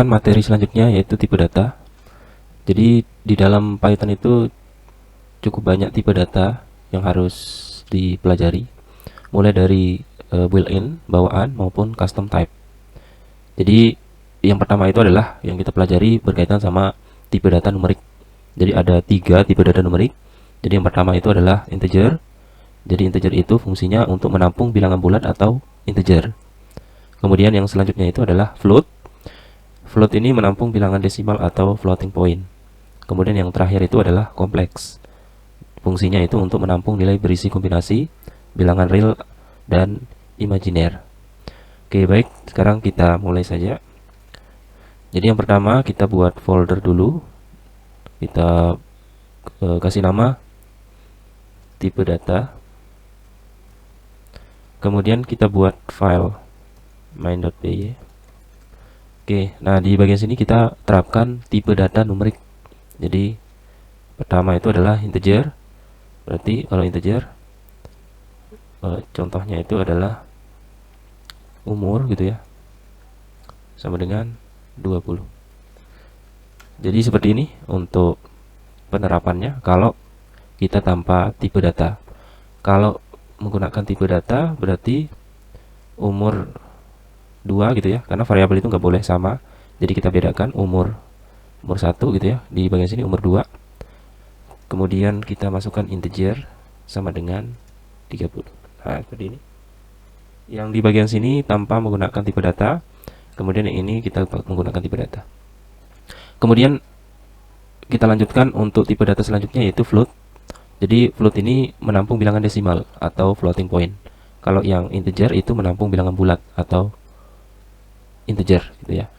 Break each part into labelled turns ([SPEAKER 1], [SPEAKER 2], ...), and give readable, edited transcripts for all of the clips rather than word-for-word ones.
[SPEAKER 1] lanjutkan materi selanjutnya, yaitu tipe data. Jadi di dalam Python itu cukup banyak tipe data yang harus dipelajari, mulai dari built-in, bawaan, maupun custom type. Jadi yang pertama itu adalah yang kita pelajari berkaitan sama tipe data numerik. Jadi ada 3 tipe data numerik. Jadi yang pertama itu adalah integer. Jadi integer itu fungsinya untuk menampung bilangan bulat atau integer. Kemudian yang selanjutnya itu adalah float. Float ini menampung bilangan desimal atau floating point. Kemudian yang terakhir itu adalah kompleks. Fungsinya itu untuk menampung nilai berisi kombinasi bilangan real dan imajiner. Oke, baik, sekarang kita mulai saja. Jadi yang pertama kita buat folder dulu. Kita kasih nama tipe data. Kemudian kita buat file main.py. Oke, nah di bagian sini kita terapkan tipe data numerik. Jadi pertama itu adalah integer. Berarti kalau integer contohnya itu adalah umur gitu ya, sama dengan 20. Jadi seperti ini untuk penerapannya kalau kita tanpa tipe data. Kalau menggunakan tipe data berarti umur 2 gitu ya, karena variabel itu nggak boleh sama. Jadi kita bedakan umur 1 gitu ya, di bagian sini umur 2. Kemudian kita masukkan integer sama dengan 30. Nah, seperti ini. Yang di bagian sini tanpa menggunakan tipe data. Kemudian yang ini kita menggunakan tipe data. Kemudian kita lanjutkan untuk tipe data selanjutnya, yaitu float. Jadi float ini menampung bilangan desimal atau floating point. Kalau yang integer itu menampung bilangan bulat atau integer gitu ya.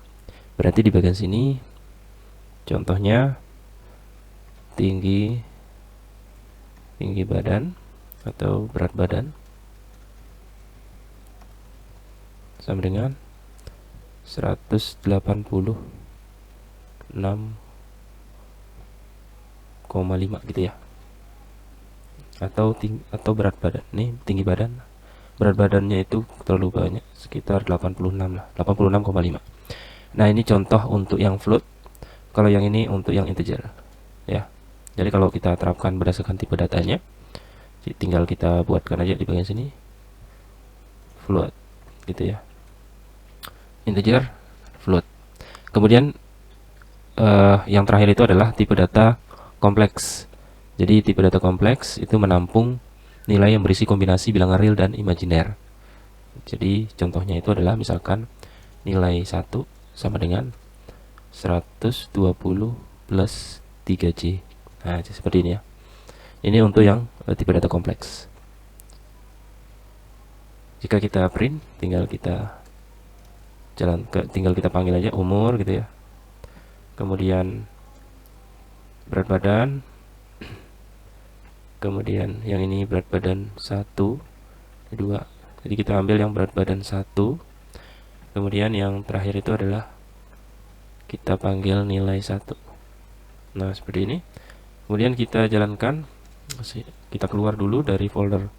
[SPEAKER 1] Berarti di bagian sini contohnya tinggi badan atau berat badan sama dengan 186,5 gitu ya. Atau berat badan. Nih tinggi badan, berat badannya itu terlalu banyak, sekitar 86 lah, 86,5. Nah, ini contoh untuk yang float. Kalau yang ini untuk yang integer ya. Jadi kalau kita terapkan berdasarkan tipe datanya, tinggal kita buatkan aja di bagian sini float gitu ya, integer, float. Kemudian yang terakhir itu adalah tipe data kompleks. Jadi tipe data kompleks itu menampung nilai yang berisi kombinasi bilangan real dan imajiner. Jadi contohnya itu adalah misalkan nilai 1 sama dengan 120 plus 3C. Nah, seperti ini ya. Ini untuk yang tipe data kompleks. Jika kita print, tinggal kita tinggal kita panggil aja umur gitu ya. Kemudian berat badan. Kemudian yang ini berat badan 1, 2. Jadi kita ambil yang berat badan 1. Kemudian yang terakhir itu adalah kita panggil nilai 1. Nah, seperti ini. Kemudian kita jalankan. Kita keluar dulu dari folder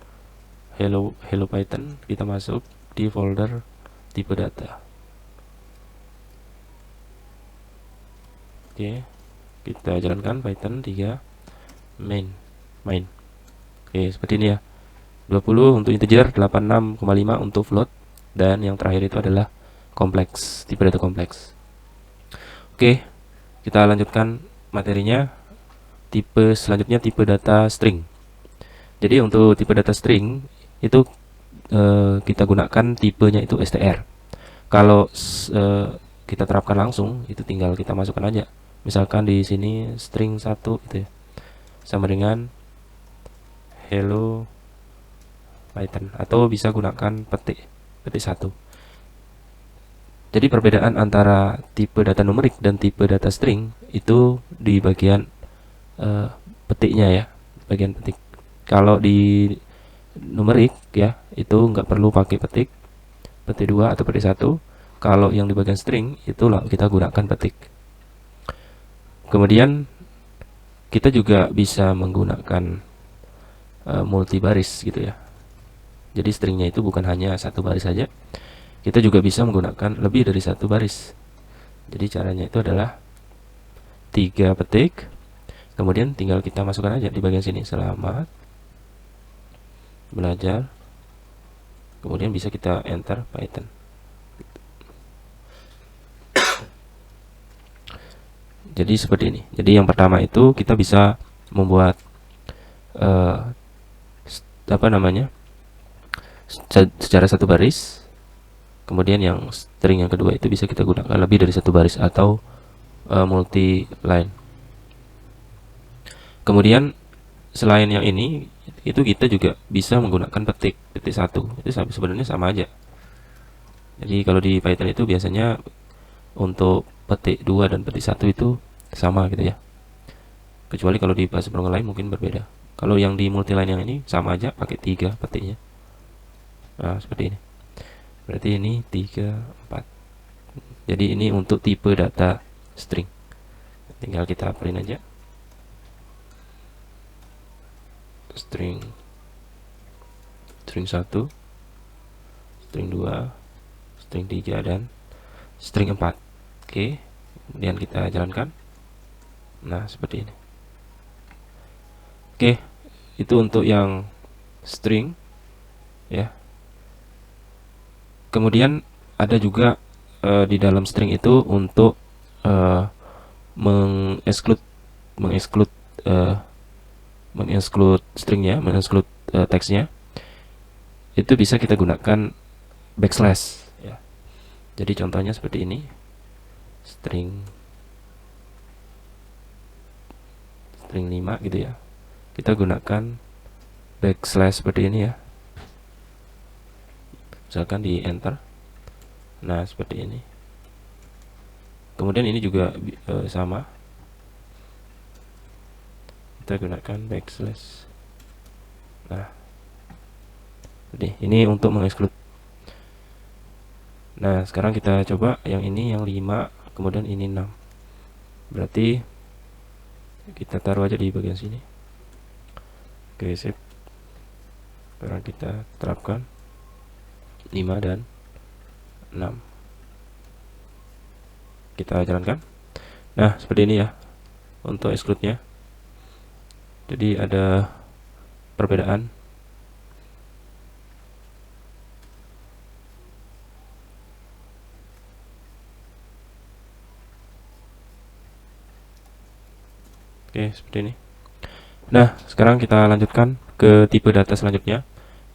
[SPEAKER 1] Hello Python. Kita masuk di folder tipe data. Oke, kita jalankan Python 3 main. Oke, seperti ini ya. 20 untuk integer, 86,5 untuk float, dan yang terakhir itu adalah kompleks, tipe data kompleks. Oke, kita lanjutkan materinya. Tipe selanjutnya tipe data string. Jadi untuk tipe data string itu kita gunakan tipenya itu str. Kalau kita terapkan langsung, itu tinggal kita masukkan aja. Misalkan di sini string 1 gitu ya, sama dengan hello Python, atau bisa gunakan petik 1. Jadi perbedaan antara tipe data numerik dan tipe data string itu di bagian petiknya ya, bagian petik. Kalau di numerik ya, itu nggak perlu pakai petik 2 atau petik 1. Kalau yang di bagian string itu kita gunakan petik. Kemudian kita juga bisa menggunakan multi baris gitu ya. Jadi stringnya itu bukan hanya satu baris saja, kita juga bisa menggunakan lebih dari satu baris. Jadi caranya itu adalah 3 petik, kemudian tinggal kita masukkan aja di bagian sini, selamat belajar, kemudian bisa kita enter Python. Jadi seperti ini. Jadi yang pertama itu kita bisa membuat apa namanya, secara satu baris. Kemudian yang string yang kedua itu bisa kita gunakan lebih dari satu baris atau multi line. Kemudian selain yang ini, itu kita juga bisa menggunakan petik satu. Itu sebenarnya sama aja. Jadi kalau di Python itu biasanya untuk petik 2 dan petik 1 itu sama gitu ya. Kecuali kalau di bahasa programming lain mungkin berbeda. Kalau yang di multiline yang ini sama aja, pakai 3 petiknya. Nah, seperti ini. Berarti ini 3, 4. Jadi ini untuk tipe data string. Tinggal kita print aja. String 1, string 2, string 3, dan string 4. Oke, kemudian kita jalankan. Nah, seperti ini. Oke, itu untuk yang string ya. Kemudian ada juga di dalam string itu untuk mengexclude stringnya, mengexclude teksnya. Itu bisa kita gunakan backslash ya. Jadi contohnya seperti ini. String 5 gitu ya. Kita gunakan backslash seperti ini ya. Misalkan di enter. Nah, seperti ini. Kemudian ini juga sama. Kita gunakan backslash. Nah, ini untuk mengexclude. Nah, sekarang kita coba yang ini, yang 5, kemudian ini 6. Berarti kita taruh aja di bagian sini. Oke, sip. Sekarang kita terapkan 5 dan 6. Kita jalankan. Nah, seperti ini ya untuk exclude-nya. Jadi ada perbedaan. Oke, seperti ini. Nah, sekarang kita lanjutkan ke tipe data selanjutnya,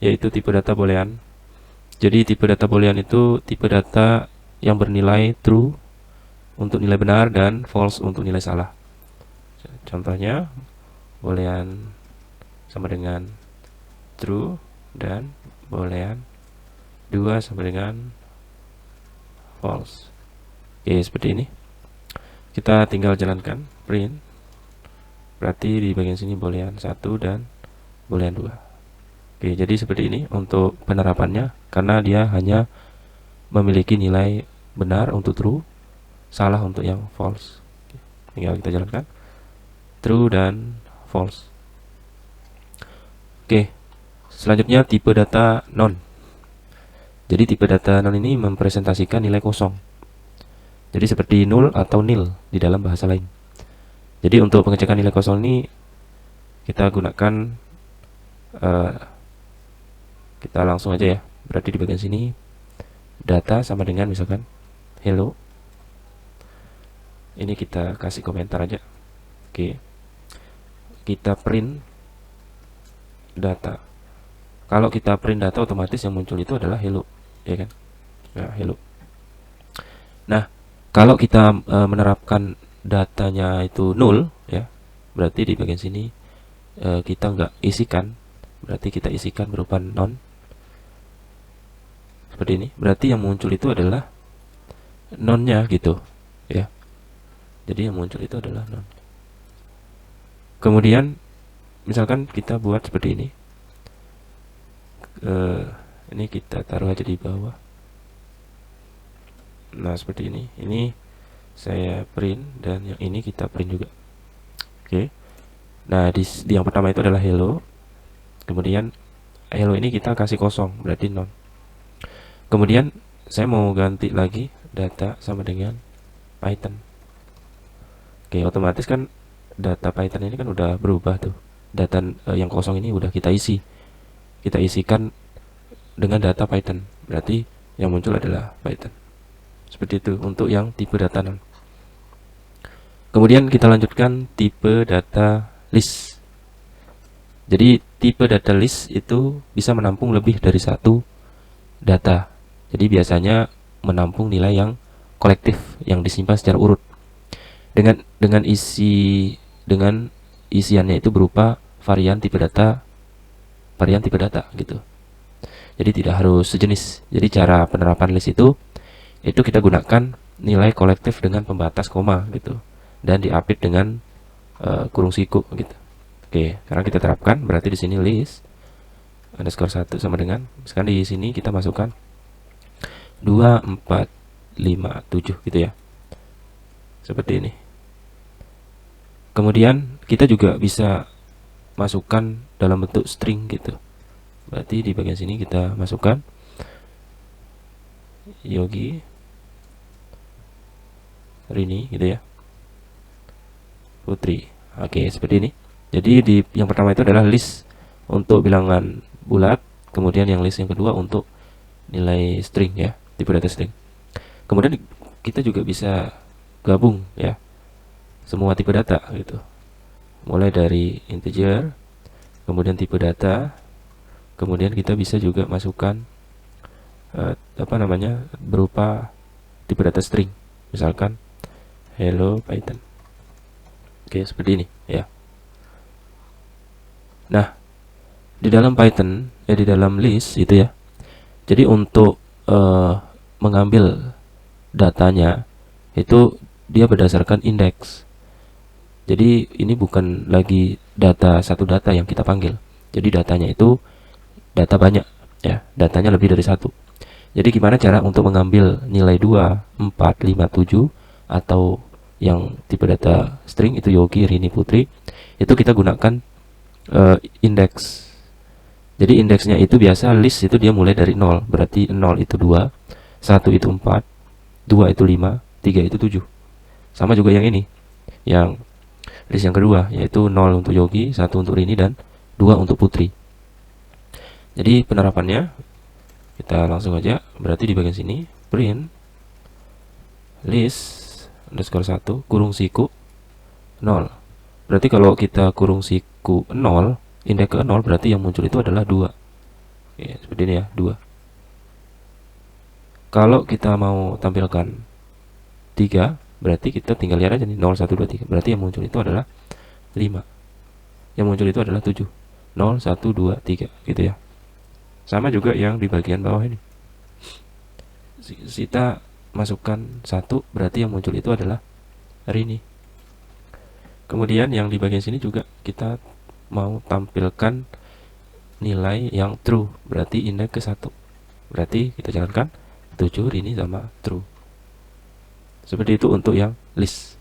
[SPEAKER 1] yaitu tipe data boolean. Jadi tipe data boolean itu tipe data yang bernilai true untuk nilai benar dan false untuk nilai salah. Contohnya, boolean sama dengan true dan boolean 2 sama dengan false. Oke, seperti ini. Kita tinggal jalankan print. Berarti di bagian sini boolean 1 dan boolean 2. Oke, jadi seperti ini untuk penerapannya, karena dia hanya memiliki nilai benar untuk true, salah untuk yang false. Oke, tinggal kita jalankan true dan false. Oke, selanjutnya tipe data non. Jadi tipe data non ini mempresentasikan nilai kosong. Jadi seperti null atau nil di dalam bahasa lain. Jadi untuk pengecekan nilai kosong ini kita gunakan kita langsung aja ya. Berarti di bagian sini data sama dengan misalkan hello. Ini kita kasih komentar aja. Oke. Kita print data. Kalau kita print data, otomatis yang muncul itu adalah hello, ya kan? Nah, hello. Nah, kalau kita menerapkan datanya itu null ya, berarti di bagian sini kita nggak isikan, berarti kita isikan berupa non seperti ini. Berarti yang muncul itu adalah nonnya gitu ya. Jadi yang muncul itu adalah non. Kemudian misalkan kita buat seperti ini, ini kita taruh aja di bawah. Nah, seperti ini. Ini saya print dan yang ini kita print juga. Oke. Nah, di yang pertama itu adalah hello. Kemudian hello ini kita kasih kosong, berarti non. Kemudian saya mau ganti lagi data sama dengan Python. Oke, otomatis kan data Python ini kan udah berubah tuh. Data yang kosong ini udah kita isikan dengan data Python. Berarti yang muncul adalah Python. Seperti itu untuk yang tipe data none. Kemudian kita lanjutkan tipe data list. Jadi tipe data list itu bisa menampung lebih dari satu data. Jadi biasanya menampung nilai yang kolektif yang disimpan secara urut. Dengan isiannya itu berupa varian tipe data gitu. Jadi tidak harus sejenis. Jadi cara penerapan list itu kita gunakan nilai kolektif dengan pembatas koma gitu, dan diapit dengan kurung siku gitu. Oke, sekarang kita terapkan. Berarti di sini list underscore 1 sama dengan, sekarang di sini kita masukkan 2, 4, 5, 7 gitu ya, seperti ini. Kemudian kita juga bisa masukkan dalam bentuk string gitu. Berarti di bagian sini kita masukkan Yogi Rini gitu ya, Putri. Oke, seperti ini. Jadi di yang pertama itu adalah list untuk bilangan bulat, kemudian yang list yang kedua untuk nilai string ya, tipe data string. Kemudian kita juga bisa gabung ya semua tipe data gitu, mulai dari integer, kemudian tipe data, kemudian kita bisa juga masukkan berupa tipe data string, misalkan hello Python. Oke, seperti ini ya. Nah, di dalam Python di dalam list itu ya, jadi untuk mengambil datanya itu dia berdasarkan indeks. Jadi ini bukan lagi satu data yang kita panggil. Jadi datanya itu data banyak ya, datanya lebih dari satu. Jadi gimana cara untuk mengambil nilai 2, 4, 5, 7 atau yang tipe data string itu Yogi, Rini, Putri, itu kita gunakan indeks. Jadi indeksnya itu biasa list itu dia mulai dari 0. Berarti 0 itu 2, 1 itu 4, 2 itu 5, 3 itu 7. Sama juga yang ini, yang list yang kedua, yaitu 0 untuk Yogi, 1 untuk Rini, dan 2 untuk Putri. Jadi penerapannya kita langsung aja. Berarti di bagian sini print list underscore 1 kurung siku 0. Berarti kalau kita kurung siku 0, indeks ke 0, berarti yang muncul itu adalah 2. Oke, seperti ini ya, 2. Kalau kita mau tampilkan 3, berarti kita tinggal lihat aja nih, 0, 1, 2, 3. Berarti yang muncul itu adalah 5. Yang muncul itu adalah 7. 0, 1, 2, 3 gitu ya. Sama juga yang di bagian bawah ini. Kita masukkan 1, berarti yang muncul itu adalah Rini. Kemudian yang di bagian sini juga kita mau tampilkan nilai yang true, berarti indeks ke 1. Berarti kita jalankan 7, Rini sama true. Seperti itu untuk yang list.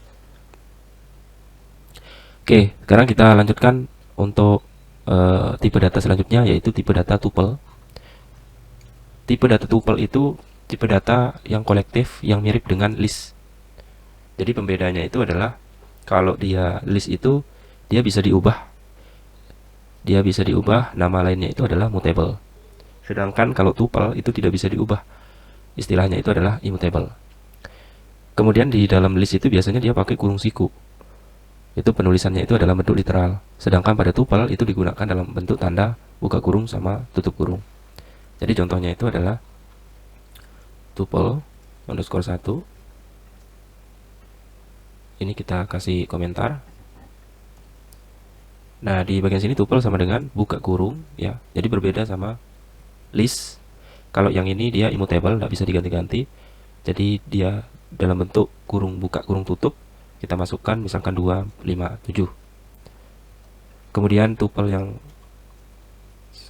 [SPEAKER 1] Oke, sekarang kita lanjutkan untuk tipe data selanjutnya, yaitu tipe data tuple. Tipe data tuple itu tipe data yang kolektif yang mirip dengan list. Jadi pembedanya itu adalah kalau dia list itu dia bisa diubah. Nama lainnya itu adalah mutable. Sedangkan kalau tuple itu tidak bisa diubah. Istilahnya itu adalah immutable. Kemudian di dalam list itu biasanya dia pakai kurung siku. Itu penulisannya itu adalah bentuk literal. Sedangkan pada tuple itu digunakan dalam bentuk tanda buka kurung sama tutup kurung. Jadi contohnya itu adalah tuple underscore 1. Ini kita kasih komentar. Nah, di bagian sini tuple sama dengan buka kurung ya. Jadi berbeda sama list. Kalau yang ini dia immutable, tidak bisa diganti-ganti. Jadi dia dalam bentuk kurung buka kurung tutup. Kita masukkan misalkan 2, 5, 7. Kemudian tuple yang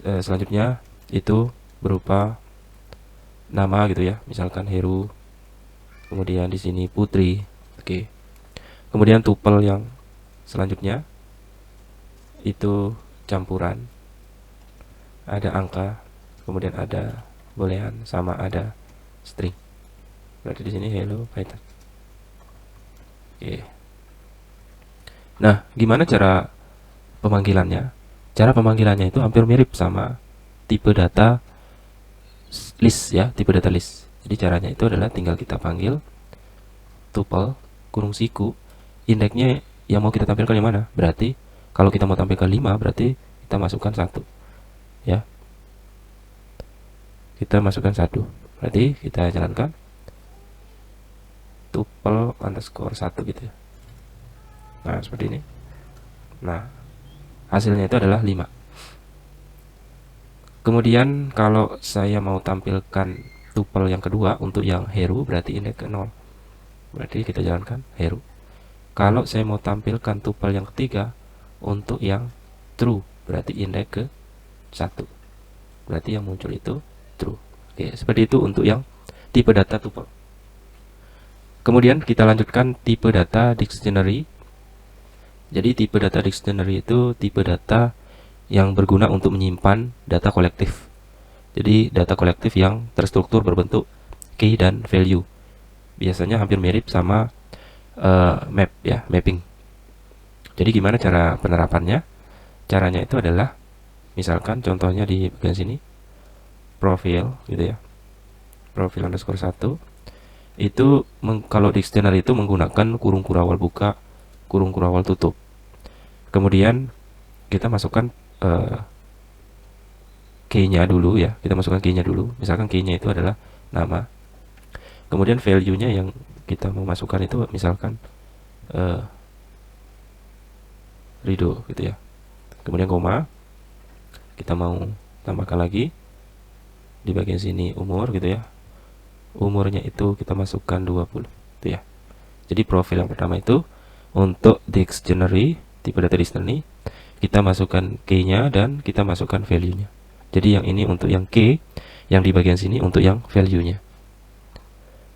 [SPEAKER 1] selanjutnya itu berupa nama gitu ya. Misalkan Heru. Kemudian di sini Putri. Oke. Kemudian tuple yang selanjutnya itu campuran, ada angka, kemudian ada boolean, sama ada string. Berarti di sini hello Python. Oke. Nah, gimana cara pemanggilannya? Cara pemanggilannya itu hampir mirip sama tipe data list ya, tipe data list. Jadi caranya itu adalah tinggal kita panggil tuple kurung siku, indeksnya yang mau kita tampilkan yang mana. Berarti kalau kita mau tampilkan 5, berarti kita masukkan 1 ya. Kita masukkan 1. Berarti kita jalankan tuple underscore 1 gitu ya. Nah, seperti ini. Nah, hasilnya itu adalah 5. Kemudian kalau saya mau tampilkan tuple yang kedua untuk yang hero, berarti indeks ke 0. Berarti kita jalankan hero. Kalau saya mau tampilkan tuple yang ketiga untuk yang true, berarti indeks ke 1. Berarti yang muncul itu true. Oke, seperti itu untuk yang tipe data tuple. Kemudian kita lanjutkan tipe data dictionary. Jadi tipe data dictionary itu tipe data yang berguna untuk menyimpan data kolektif. Jadi data kolektif yang terstruktur berbentuk key dan value. Biasanya hampir mirip sama map ya, mapping. Jadi gimana cara penerapannya? Caranya itu adalah misalkan contohnya di bagian sini profil gitu ya. Profil underscore 1 itu kalau dictionary itu menggunakan kurung kurawal buka, kurung kurawal tutup. Kemudian kita masukkan key-nya dulu ya. Kita masukkan key-nya dulu. Misalkan key-nya itu adalah nama. Kemudian value-nya yang kita mau masukkan itu misalkan Rido gitu ya. Kemudian koma. Kita mau tambahkan lagi di bagian sini umur gitu ya. Umurnya itu kita masukkan 20 gitu ya. Jadi profil yang pertama itu untuk dictionary, tipe data dictionary, kita masukkan key-nya dan kita masukkan value-nya. Jadi yang ini untuk yang key, yang di bagian sini untuk yang value-nya.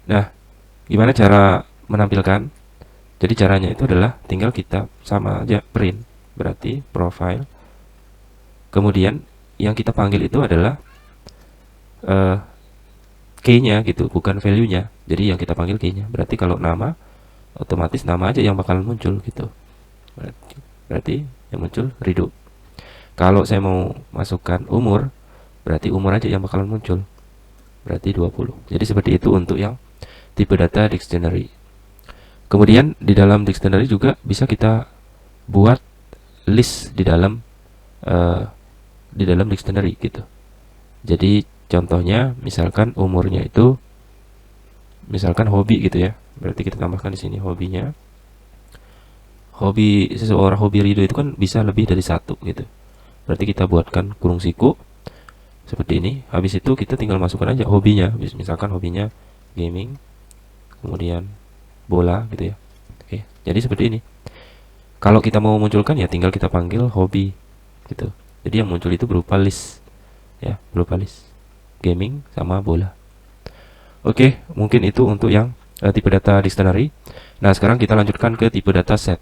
[SPEAKER 1] Nah, gimana cara menampilkan? Jadi caranya itu adalah tinggal kita sama aja print, berarti profile. Kemudian yang kita panggil itu adalah key-nya gitu, bukan value-nya. Jadi yang kita panggil key-nya. Berarti kalau nama, otomatis nama aja yang bakalan muncul gitu. Berarti yang muncul Rido. Kalau saya mau masukkan umur, berarti umur aja yang bakalan muncul. Berarti 20. Jadi seperti itu untuk yang tipe data dictionary. Kemudian di dalam dictionary juga bisa kita buat list di dalam dictionary gitu. Jadi contohnya misalkan umurnya itu misalkan hobi gitu ya. Berarti kita tambahkan di sini hobinya. Hobi seseorang, hobi Rido itu kan bisa lebih dari 1 gitu. Berarti kita buatkan kurung siku seperti ini. Habis itu kita tinggal masukkan aja hobinya. Misalkan hobinya gaming, kemudian bola gitu ya. Oke, jadi seperti ini. Kalau kita mau munculkan ya tinggal kita panggil hobi gitu. Jadi yang muncul itu berupa list ya, berupa list gaming sama bola. Oke, mungkin itu untuk yang tipe data dictionary. Nah, sekarang kita lanjutkan ke tipe data set.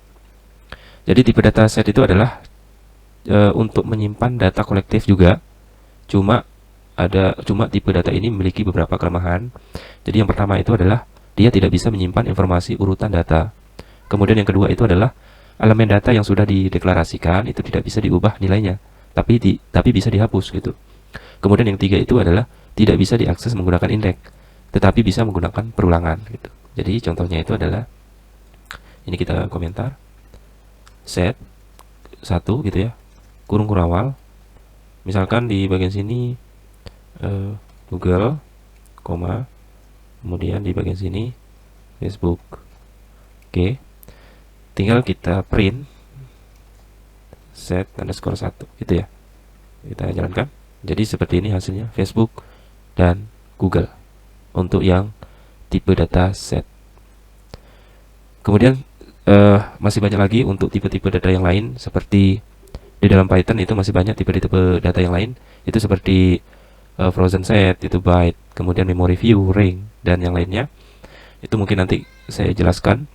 [SPEAKER 1] Jadi tipe data set itu adalah untuk menyimpan data kolektif juga. Cuma tipe data ini memiliki beberapa kelemahan. Jadi yang pertama itu adalah dia tidak bisa menyimpan informasi urutan data. Kemudian yang kedua itu adalah elemen data yang sudah dideklarasikan itu tidak bisa diubah nilainya, tapi bisa dihapus gitu. Kemudian yang ketiga itu adalah tidak bisa diakses menggunakan indeks, tetapi bisa menggunakan perulangan gitu. Jadi contohnya itu adalah ini, kita komentar set 1 gitu ya, kurung kurawal. Misalkan di bagian sini Google, koma, kemudian di bagian sini Facebook. Oke, tinggal kita print set underscore 1 gitu ya. Kita jalankan. Jadi seperti ini hasilnya, Facebook dan Google untuk yang tipe data set. Kemudian masih banyak lagi untuk tipe-tipe data yang lain, seperti di dalam Python itu masih banyak tipe-tipe data yang lain. Itu seperti frozen set, itu byte, kemudian memory view, ring, dan yang lainnya. Itu mungkin nanti saya jelaskan